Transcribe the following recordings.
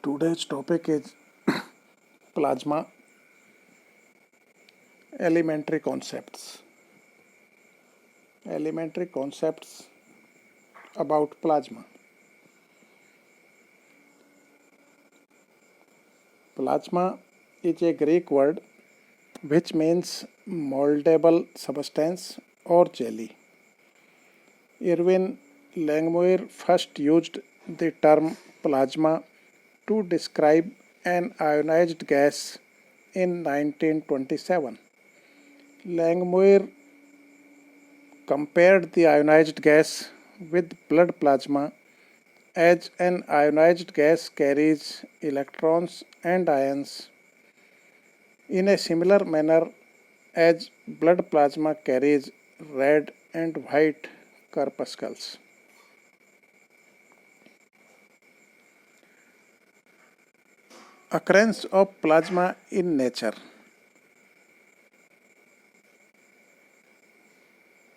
Today's topic is plasma elementary concepts. Elementary concepts about plasma. Plasma is a Greek word which means moldable substance or jelly. Irwin Langmuir first used the term plasma to describe an ionized gas in 1927. Langmuir compared the ionized gas with blood plasma as an ionized gas carries electrons and ions in a similar manner as blood plasma carries red and white corpuscles. Occurrence of plasma in nature.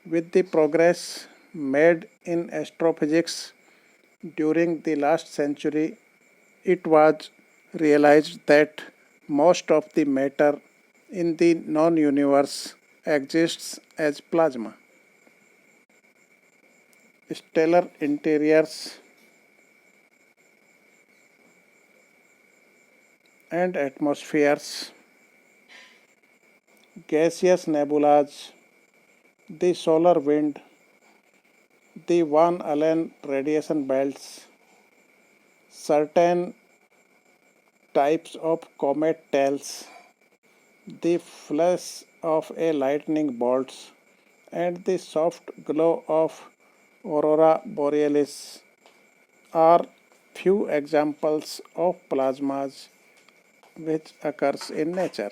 With the progress made in astrophysics during the last century, it was realized that most of the matter in the known universe exists as plasma. Stellar interiors and atmospheres, gaseous nebulas, the solar wind, the Van Allen radiation belts, certain types of comet tails, the flash of a lightning bolts, and the soft glow of aurora borealis are few examples of plasmas which occurs in nature.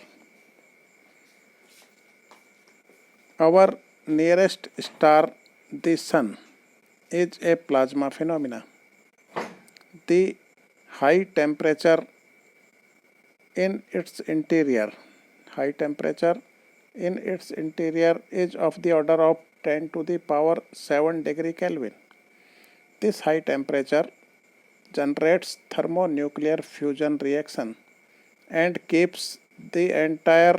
Our nearest star, the Sun, is a plasma phenomena. The high temperature in its interior is of the order of 10 to the power 7 degree Kelvin. This high temperature generates thermonuclear fusion reaction and keeps the entire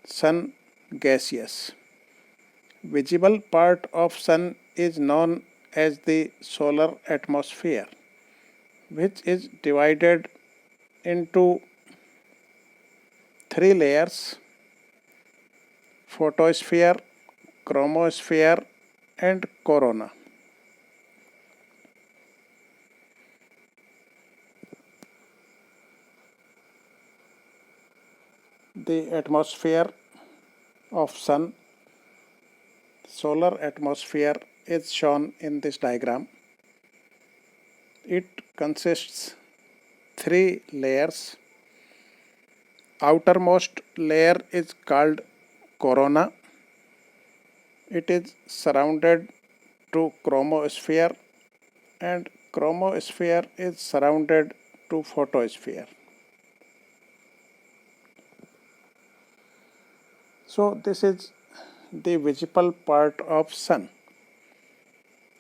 Sun gaseous. Visible part of Sun is known as the solar atmosphere, which is divided into three layers: photosphere, chromosphere, and corona. The atmosphere of Sun, solar atmosphere, is shown in this diagram. It consists three layers. Outermost layer is called corona. It is surrounded to chromosphere, and chromosphere is surrounded to photosphere. So this is the visible part of Sun,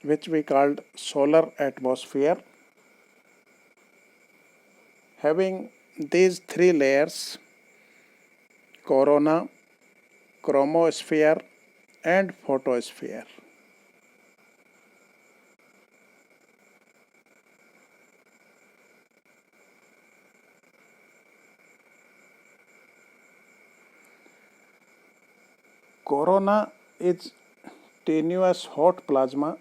which we called solar atmosphere. Having these three layers, corona, chromosphere, and photosphere. Corona is tenuous hot plasma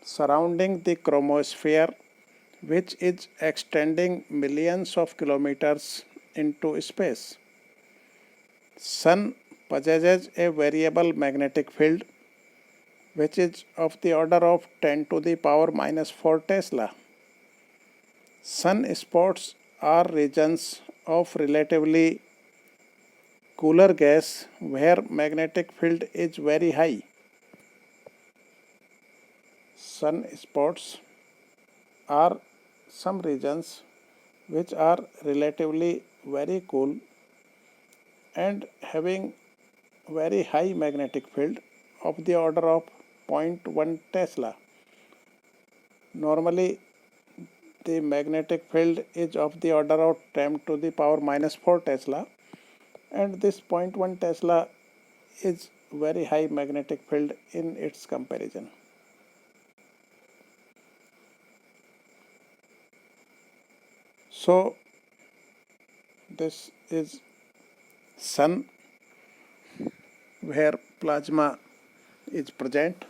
surrounding the chromosphere, which is extending millions of kilometers into space. Sun possesses a variable magnetic field which is of the order of 10 to the power minus 4 Tesla. Sunspots are regions of relatively cooler gas where magnetic field is very high. Sunspots are some regions which are relatively very cool and having very high magnetic field of the order of 0.1 Tesla. Normally the magnetic field is of the order of 10 to the power minus 4 Tesla, and this 0.1 Tesla is very high magnetic field in its comparison. So this is sun where plasma is present.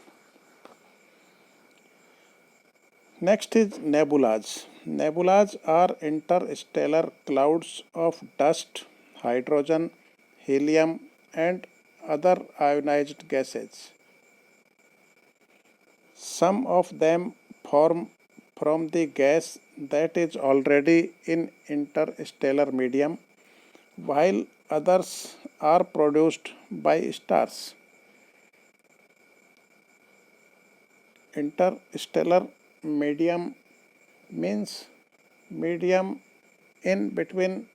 Next is nebulas. Nebulas are interstellar clouds of dust, hydrogen, helium, and other ionized gases. Some of them form from the gas that is already in interstellar medium, while others are produced by stars. Interstellar medium means medium in between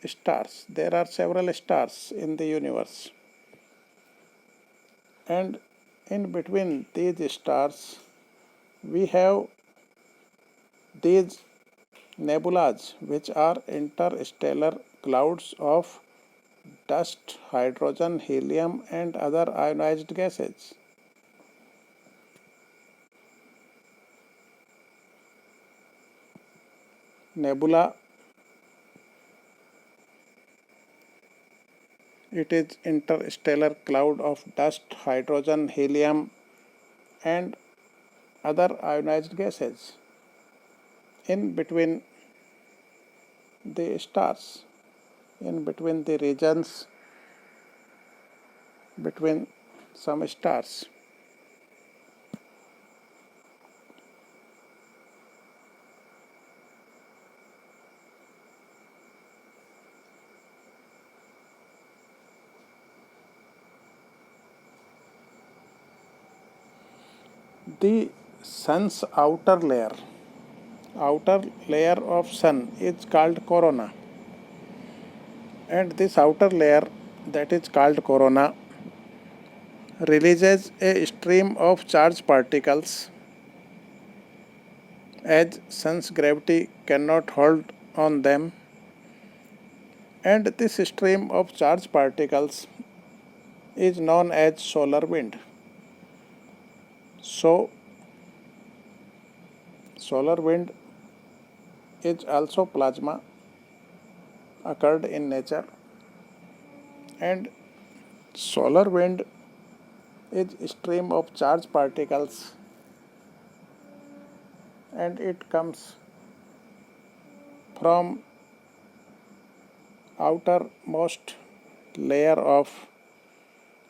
stars. There are several stars in the universe, and in between these stars we have these nebulas, which are interstellar clouds of dust, hydrogen, helium, and other ionized gases. Nebula, it is interstellar cloud of dust, hydrogen, helium, and other ionized gases in between the stars, in between the regions between some stars. The sun's outer layer of sun is called corona, and this outer layer, that is called corona, releases a stream of charged particles as sun's gravity cannot hold on them, and this stream of charged particles is known as solar wind. So solar wind is also plasma occurred in nature, and solar wind is a stream of charged particles, and it comes from outermost layer of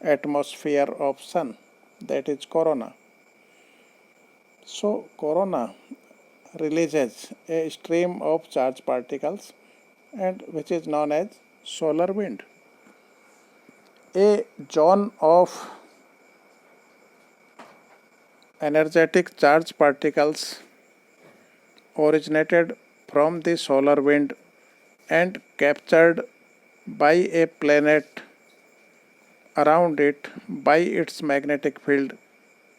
atmosphere of sun, that is corona. So corona releases a stream of charged particles, and which is known as solar wind. A zone of energetic charged particles originated from the solar wind and captured by a planet around it by its magnetic field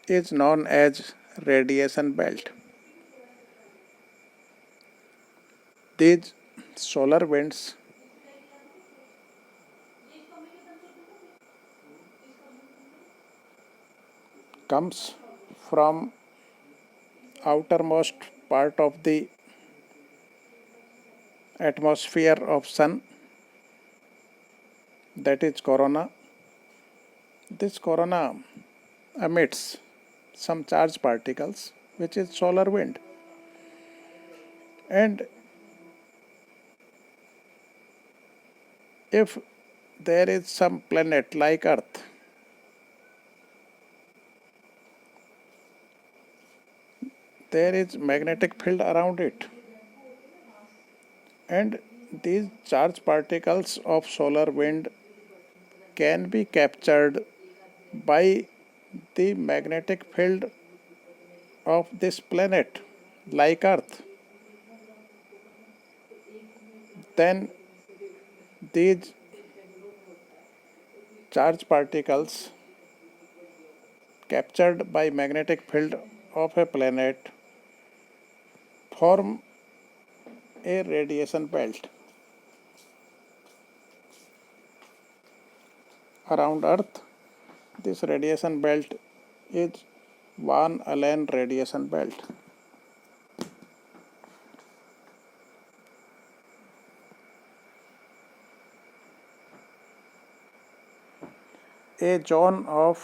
is known as radiation belt. These solar winds comes from outermost part of the atmosphere of sun, that is corona. This corona emits some charged particles, which is solar wind, and if there is some planet like Earth, there is magnetic field around it, and these charged particles of solar wind can be captured by the magnetic field of this planet like Earth. Then these charged particles captured by magnetic field of a planet form a radiation belt around Earth. This radiation belt is Van Allen radiation belt. A zone of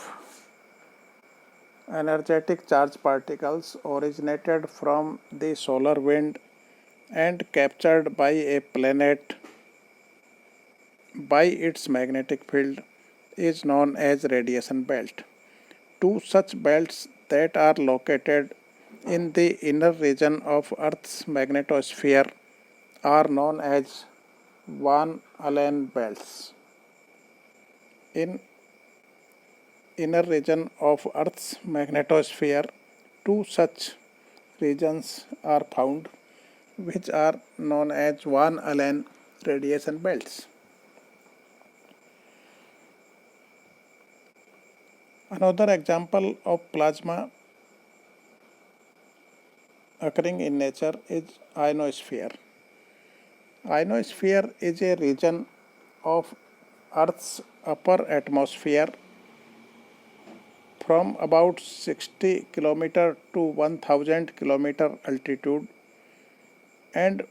energetic charged particles originated from the solar wind and captured by a planet by its magnetic field is known as radiation belt. Two such belts that are located in the inner region of Earth's magnetosphere are known as Van Allen belts. In inner region of Earth's magnetosphere, two such regions are found which are known as Van Allen radiation belts. Another example of plasma occurring in nature is ionosphere. Ionosphere is a region of Earth's upper atmosphere from about 60 km to 1000 km altitude and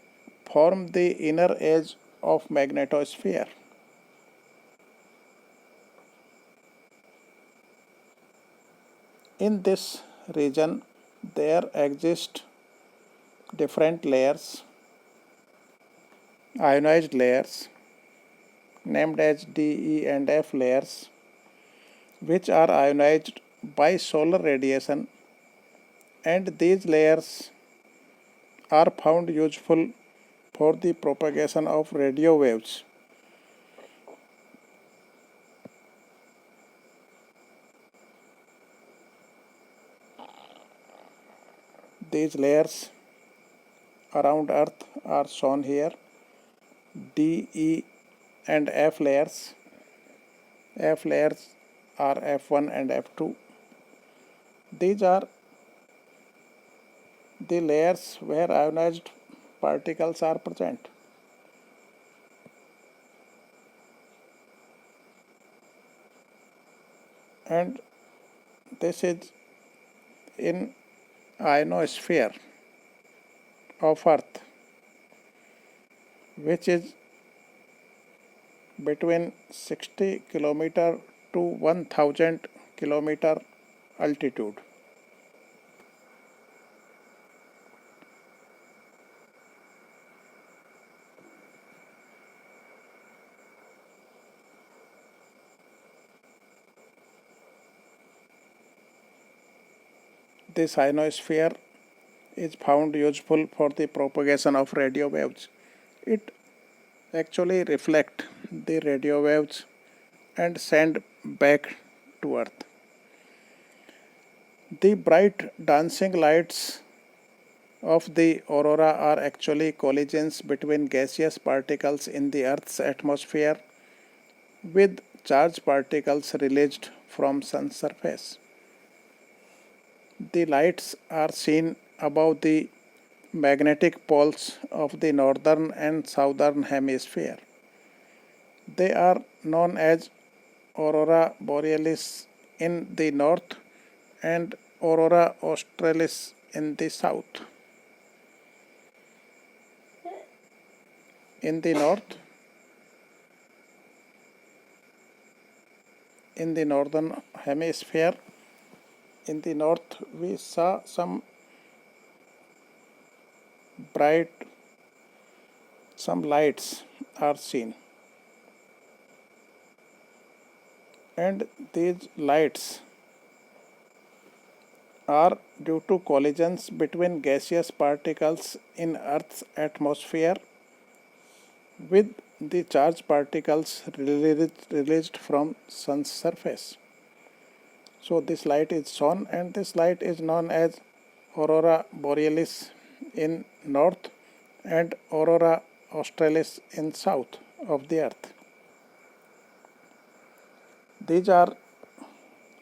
form the inner edge of magnetosphere. In this region, there exist different layers, ionized layers, named as D, E and F layers, which are ionized by solar radiation, and these layers are found useful for the propagation of radio waves. These layers around Earth are shown here, D, E and F layers. F layers are F1 and F2. These are the layers where ionized particles are present. And this is in ionosphere of Earth, which is between 60 km to 1000 km altitude. This ionosphere is found useful for the propagation of radio waves. It actually reflects the radio waves and send back to Earth. The bright dancing lights of the aurora are actually collisions between gaseous particles in the Earth's atmosphere with charged particles released from Sun's surface. The lights are seen above the magnetic poles of the northern and southern hemisphere. They are known as aurora borealis in the north and aurora australis in the south. In the north, in the northern hemisphere, in the north we saw some bright, some lights are seen, and these lights are due to collisions between gaseous particles in Earth's atmosphere with the charged particles released from Sun's surface. So this light is shown, and this light is known as aurora borealis in north and aurora australis in south of the Earth. These are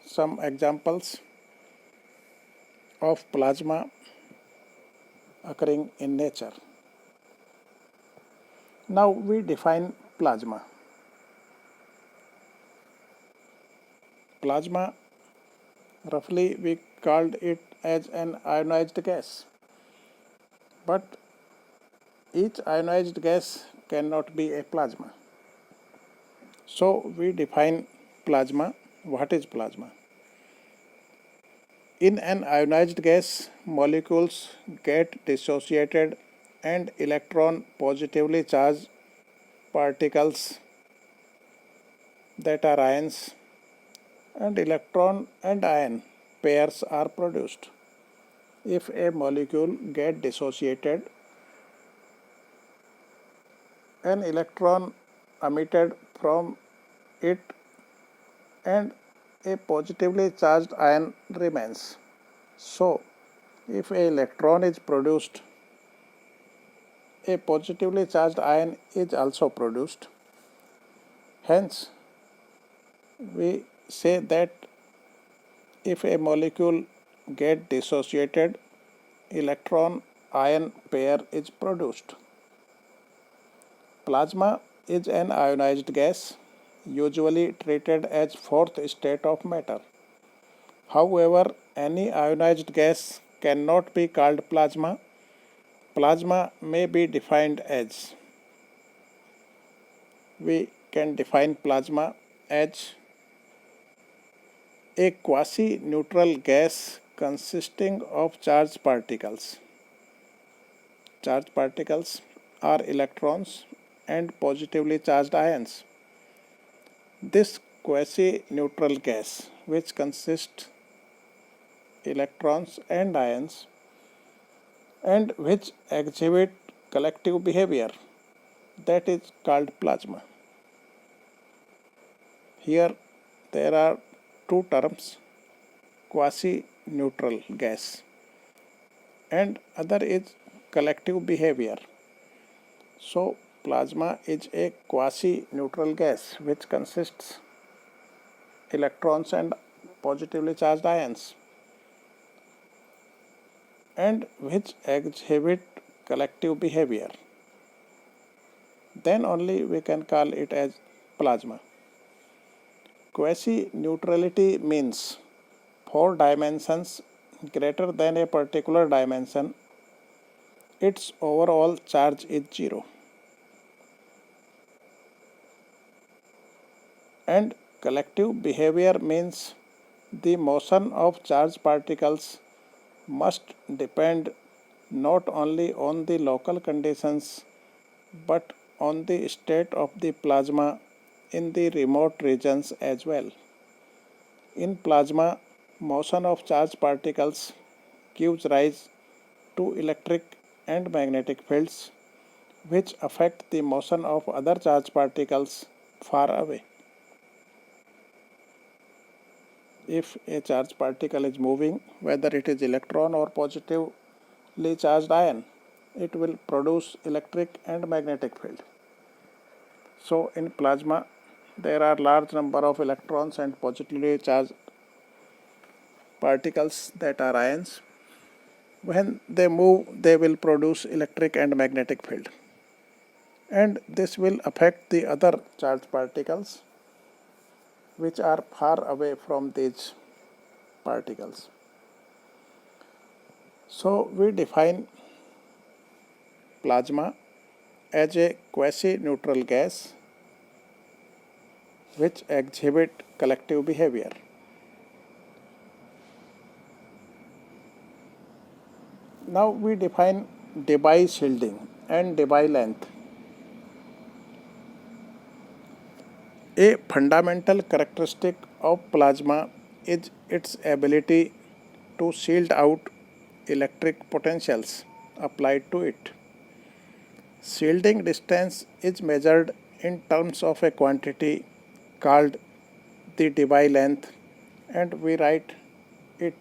some examples of plasma occurring in nature. Now we define plasma. Plasma, roughly we called it as an ionized gas, but each ionized gas cannot be a plasma. So we define plasma. What is plasma? In an ionized gas, molecules get dissociated and electron positively charged particles, that are ions, and electron and ion pairs are produced. If a molecule gets dissociated, an electron emitted from it and a positively charged ion remains. So, if an electron is produced, a positively charged ion is also produced. Hence, we say that if a molecule gets dissociated, electron ion pair is produced. Plasma is an ionized gas, usually treated as fourth state of matter. However, any ionized gas cannot be called plasma. Plasma may be defined as, we can define plasma as a quasi-neutral gas consisting of charged particles. Charged particles are electrons and positively charged ions. This quasi-neutral gas, which consists electrons and ions and which exhibit collective behavior, that is called plasma. Here there are two terms, quasi-neutral gas and other is collective behavior. So plasma is a quasi-neutral gas which consists electrons and positively charged ions and which exhibit collective behavior. Then only we can call it as plasma. Quasi-neutrality means for dimensions greater than a particular dimension, its overall charge is zero. And collective behavior means the motion of charged particles must depend not only on the local conditions but on the state of the plasma in the remote regions as well. In plasma, motion of charged particles gives rise to electric and magnetic fields which affect the motion of other charged particles far away. If a charged particle is moving, whether it is electron or positively charged ion, it will produce electric and magnetic field. So in plasma, there are large number of electrons and positively charged particles, that are ions. When they move, they will produce electric and magnetic field. And this will affect the other charged particles which are far away from these particles. So we define plasma as a quasi-neutral gas which exhibit collective behavior. Now we define Debye shielding and Debye length. A fundamental characteristic of plasma is its ability to shield out electric potentials applied to it. Shielding distance is measured in terms of a quantity called the Debye length, and we write it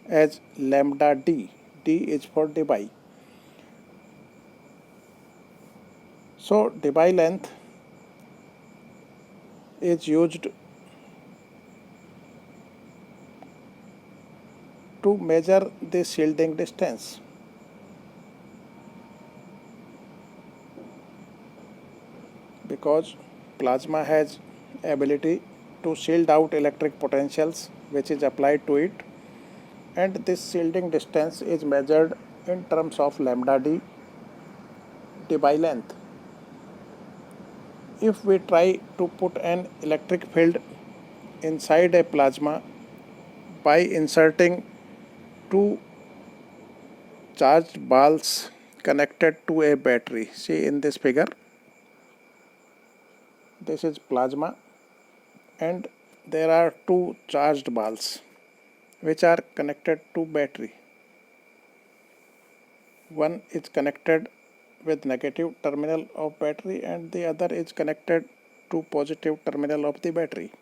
as lambda d. D is for Debye. So Debye length is used to measure the shielding distance. because plasma has ability to shield out electric potentials which is applied to it, and this shielding distance is measured in terms of lambda d, Debye length. If we try to put an electric field inside a plasma by inserting two charged balls connected to a battery, see in this figure, this is plasma and there are two charged balls which are connected to battery. One is connected with negative terminal of battery and the other is connected to positive terminal of the battery.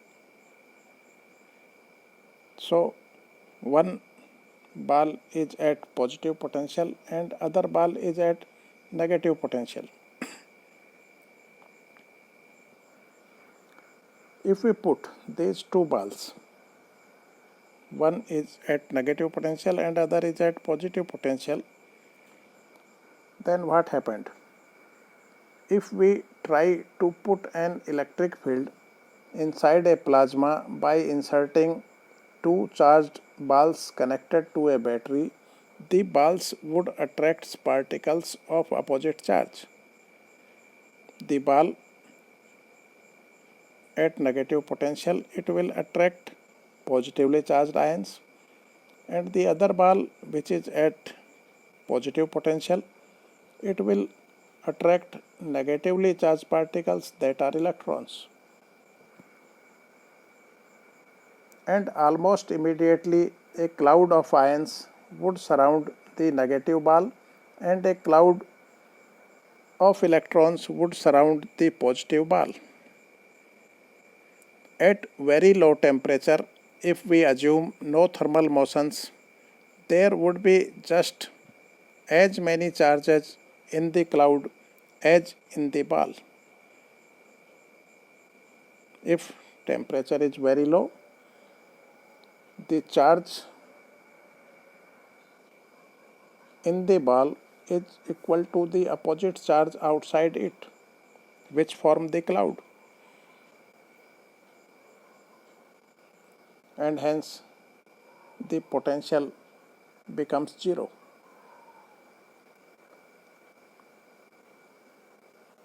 So one ball is at positive potential and other ball is at negative potential. If we put these two balls, one is at negative potential and other is at positive potential, then what happened? If we try to put an electric field inside a plasma by inserting two charged balls connected to a battery, the balls would attract particles of opposite charge. The ball at negative potential, it will attract positively charged ions, and the other ball which is at positive potential, it will attract negatively charged particles that are electrons. And almost immediately a cloud of ions would surround the negative ball and a cloud of electrons would surround the positive ball. At very low temperature, if we assume no thermal motions, there would be just as many charges in the cloud as in the ball. If temperature is very low, the charge in the ball is equal to the opposite charge outside it, which form the cloud, and hence the potential becomes zero.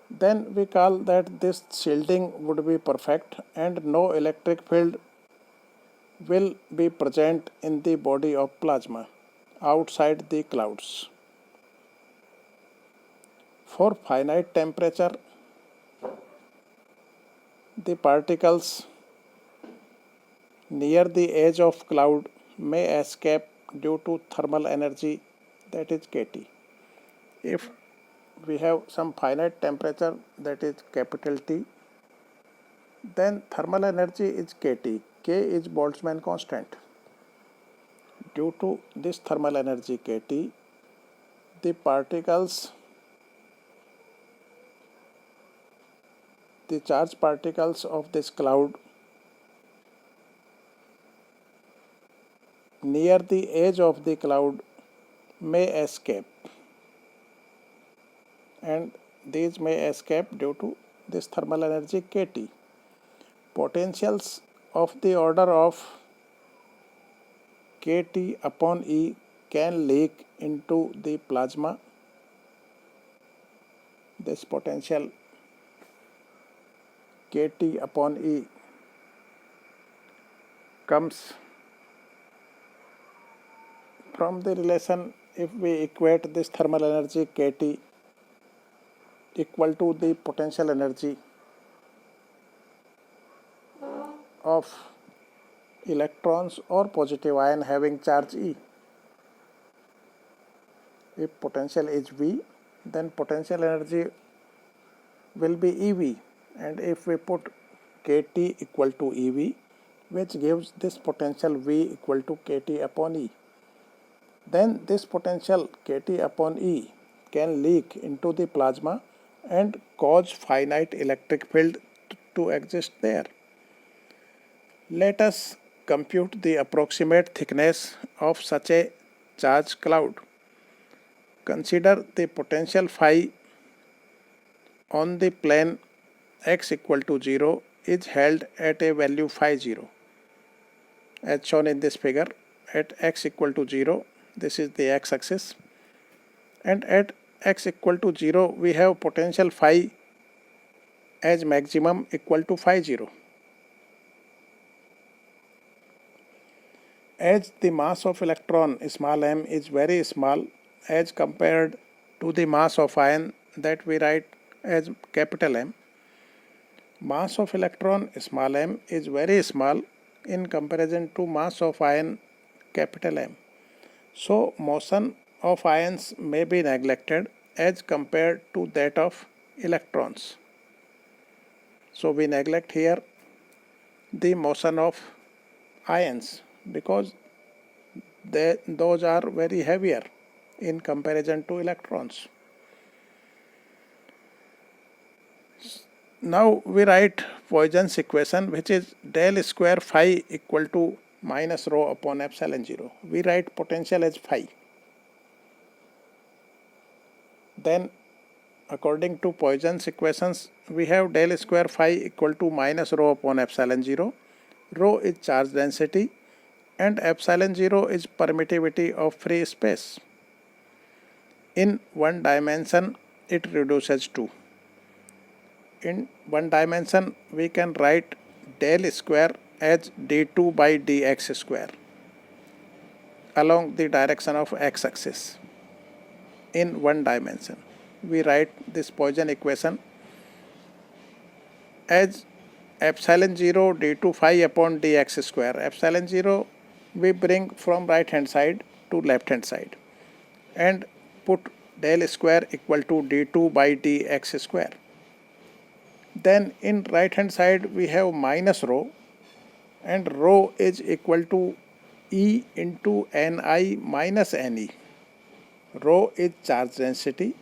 Then we call that this shielding would be perfect and no electric field will be present in the body of plasma outside the clouds. For finite temperature, the particles near the edge of cloud may escape due to thermal energy, that is kT. If we have some finite temperature, that is capital T, then thermal energy is kT. K is Boltzmann constant. Due to this thermal energy kT, the charged particles of this cloud near the edge of the cloud may escape, and these may escape due to this thermal energy kT. Potentials of the order of kT upon E can leak into the plasma. This potential kT upon E comes from the relation if we equate this thermal energy kT equal to the potential energy of electrons or positive ion having charge E. If potential is V, then potential energy will be EV, and if we put kT equal to EV, which gives this potential V equal to kT upon E, then this potential kT upon E can leak into the plasma and cause finite electric field to exist there. Let us compute the approximate thickness of such a charged cloud. Consider the potential phi on the plane x equal to 0 is held at a value phi 0. As shown in this figure, at x equal to 0, this is the x-axis, and at x equal to 0 we have potential phi as maximum equal to phi 0. As the mass of electron small m is very small as compared to the mass of ion that we write as capital M, mass of electron small m is very small in comparison to mass of ion capital M. So motion of ions may be neglected as compared to that of electrons. So we neglect here the motion of ions because those are very heavier in comparison to electrons. Now we write Poisson's equation, which is del square phi equal to minus rho upon epsilon 0. We write potential as phi. Then according to Poisson's equations, we have del square phi equal to minus rho upon epsilon 0. Rho is charge density and epsilon 0 is permittivity of free space. In one dimension it reduces to. In one dimension we can write del square as d2 by dx square along the direction of x-axis. In one dimension we write this Poisson equation as epsilon 0 d2 phi upon dx square. Epsilon 0 we bring from right hand side to left hand side and put del square equal to d2 by dx square. Then in right hand side we have minus rho, and rho is equal to E into Ni minus Ne. Rho is charge density.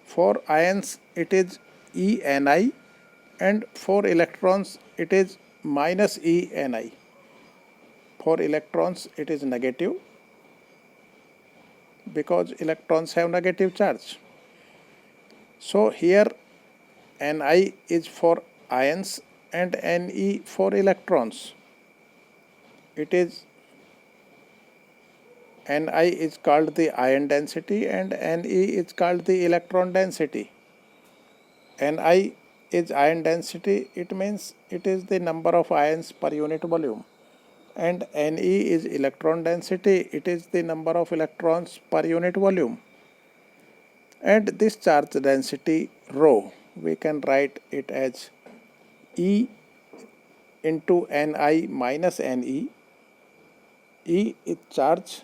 For ions it is ENi, and for electrons it is minus ENi. For electrons it is negative because electrons have negative charge. So here Ni is for ions and Ne for electrons. It is Ni is called the ion density and Ne is called the electron density. Ni is ion density, it means it is the number of ions per unit volume, and Ne is electron density, it is the number of electrons per unit volume. And this charge density rho, we can write it as E into Ni minus Ne. E is charge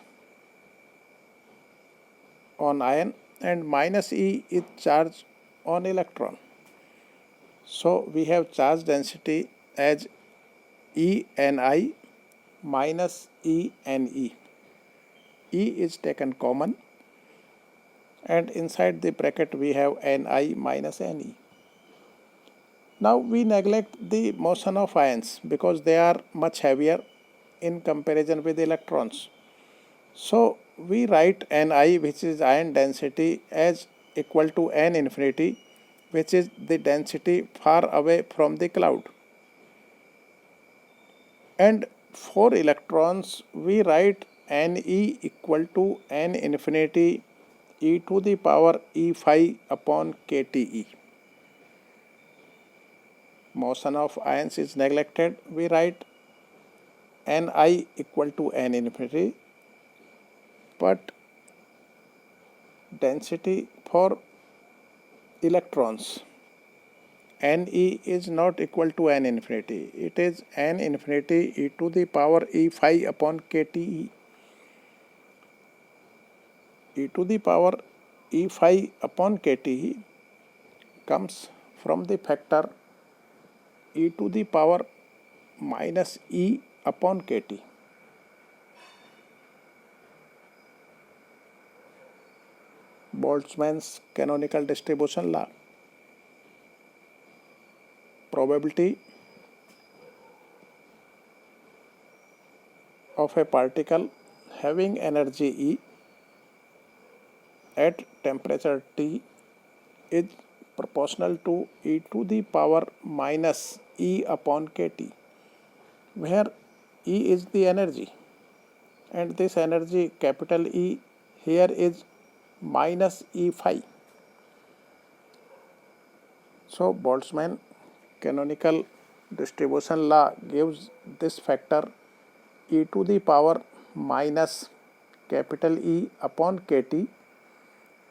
on ion and minus E is charge on electron. So we have charge density as ENi minus ENe. E is taken common and inside the bracket we have Ni minus Ne. Now we neglect the motion of ions because they are much heavier in comparison with electrons. So we write Ni, which is ion density, as equal to N infinity, which is the density far away from the cloud. And for electrons we write Ne equal to N infinity e to the power E phi upon kTe. Motion of ions is neglected. We write Ni equal to N infinity, but density for electrons Ne is not equal to N infinity. It is N infinity e to the power E phi upon kTe. E to the power E phi upon kTe comes from the factor e to the power minus E upon kt. Boltzmann's canonical distribution law. Probability of a particle having energy E at temperature T is proportional to e to the power minus E upon kT, where E is the energy and this energy capital E here is minus E phi. So Boltzmann canonical distribution law gives this factor e to the power minus capital E upon kT.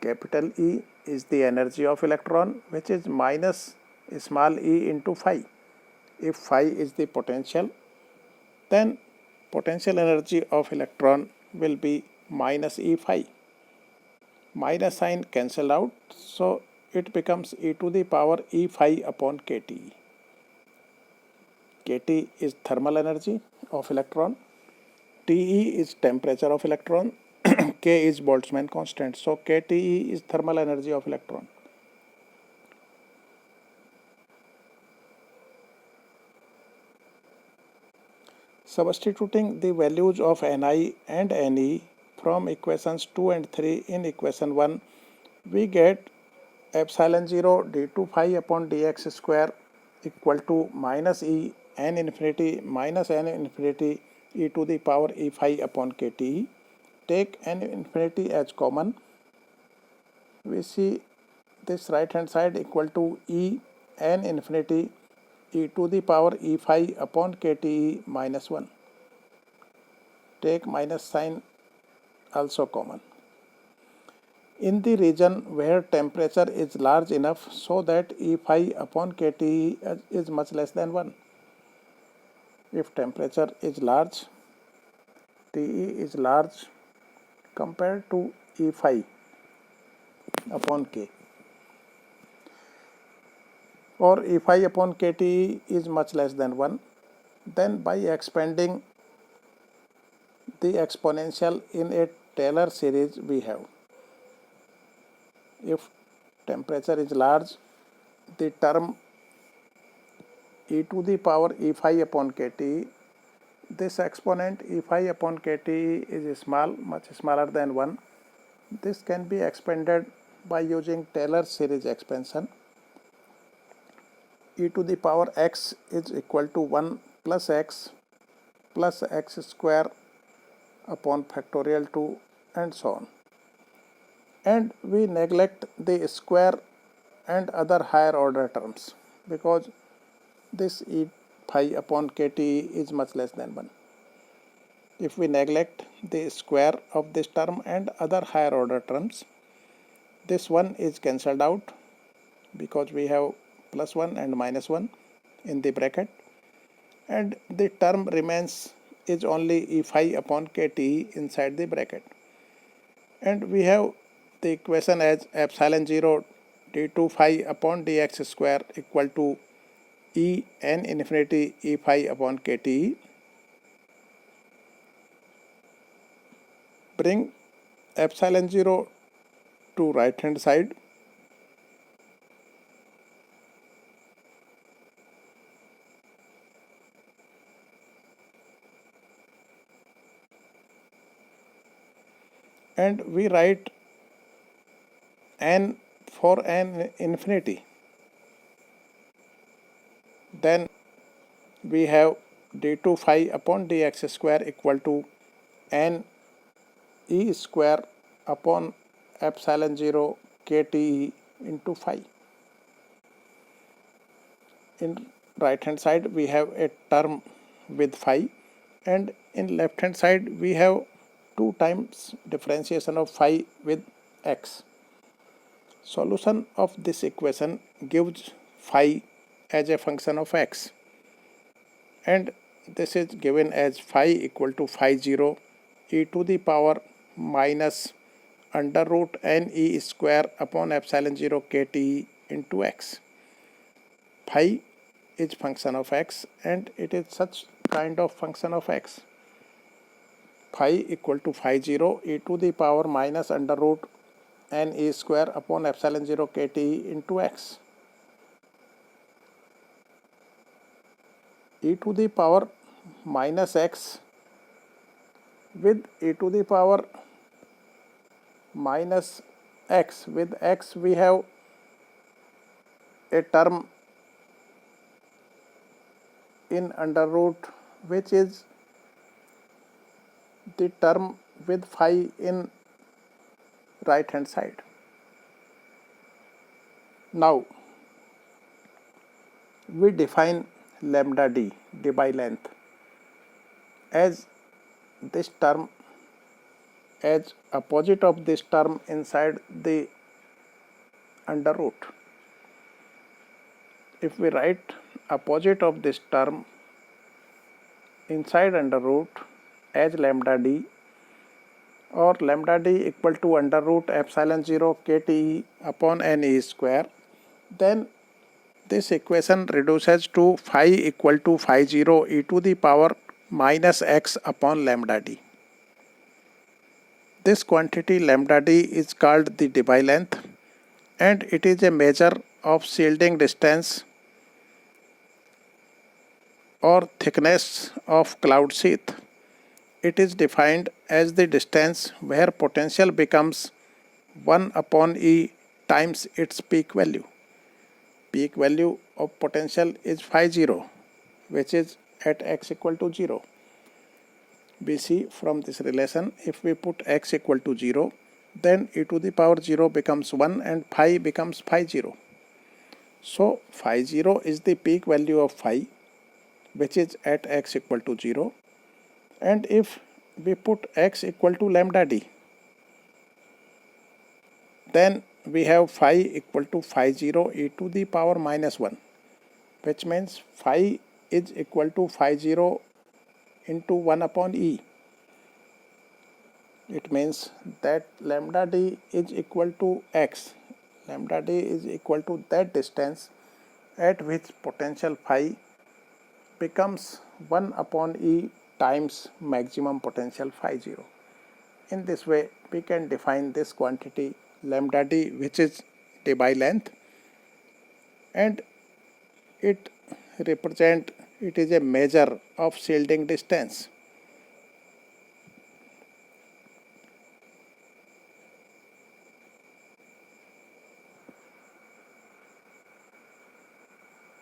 Capital E is the energy of electron, which is minus small e into phi. If phi is the potential, then potential energy of electron will be minus E phi. Minus sign cancelled out, so it becomes e to the power E phi upon kT. kT is thermal energy of electron, Te is temperature of electron, K is Boltzmann constant. So kTe is thermal energy of electron. Substituting the values of Ni and Ne from equations 2 and 3 in equation 1, we get epsilon 0 d2 phi upon dx square equal to minus E n infinity minus n infinity e to the power E phi upon kT. Take n infinity as common. We see this right hand side equal to E n infinity e to the power E phi upon kT minus 1. Take minus sign also common. In the region where temperature is large enough so that E phi upon kT is much less than 1. If temperature is large, Te is large compared to E phi upon k, or E phi upon kT is much less than 1, then by expanding the exponential in a Taylor series we have. If temperature is large, the term e to the power E phi upon kT, this exponent E phi upon kT is small, much smaller than 1. This can be expanded by using Taylor series expansion. E to the power x is equal to 1 plus x square upon factorial 2 and so on. And we neglect the square and other higher order terms because this E phi upon kT is much less than 1. If we neglect the square of this term and other higher order terms, this one is cancelled out because we have plus 1 and minus 1 in the bracket, and the term remains is only E phi upon kT inside the bracket. And we have the equation as epsilon 0 d2 phi upon dx square equal to E n infinity E phi upon kT. Bring epsilon 0 to right hand side. And we write n for n infinity. Then we have d2 phi upon dx square equal to n E square upon epsilon 0 kT into phi. In right hand side we have a term with phi, and in left hand side we have 2 times differentiation of phi with x. Solution of this equation gives phi as a function of x, and this is given as phi equal to phi 0 e to the power minus under root n e square upon epsilon 0 kT into x. Phi is function of x, and it is such kind of function of x. Phi equal to phi 0 e to the power minus under root n e square upon epsilon 0 kT into x. E to the power minus x with e to the power minus x. With x we have a term in under root which is the term with phi in right hand side. Now we define lambda d, Debye length, as this term as opposite of this term inside the under root. If we write opposite of this term inside under root as lambda d, or lambda d equal to under root epsilon 0 kte upon ne square, then this equation reduces to phi equal to phi 0 e to the power minus x upon lambda d. This quantity lambda d is called the Debye length, and it is a measure of shielding distance or thickness of cloud sheath. It is defined as the distance where potential becomes 1 upon E times its peak value. Peak value of potential is phi 0, which is at x equal to 0. We see from this relation, if we put x equal to 0, then e to the power 0 becomes 1 and phi becomes phi 0. So phi 0 is the peak value of phi, which is at x equal to 0, and if we put x equal to lambda d, then we have phi equal to phi 0 e to the power minus 1, which means phi is equal to phi 0 into 1 upon e. It means that lambda d is equal to x. Lambda d is equal to that distance at which potential phi becomes 1 upon E times maximum potential phi 0. In this way, we can define this quantity lambda d, which is Debye length, and it is a measure of shielding distance.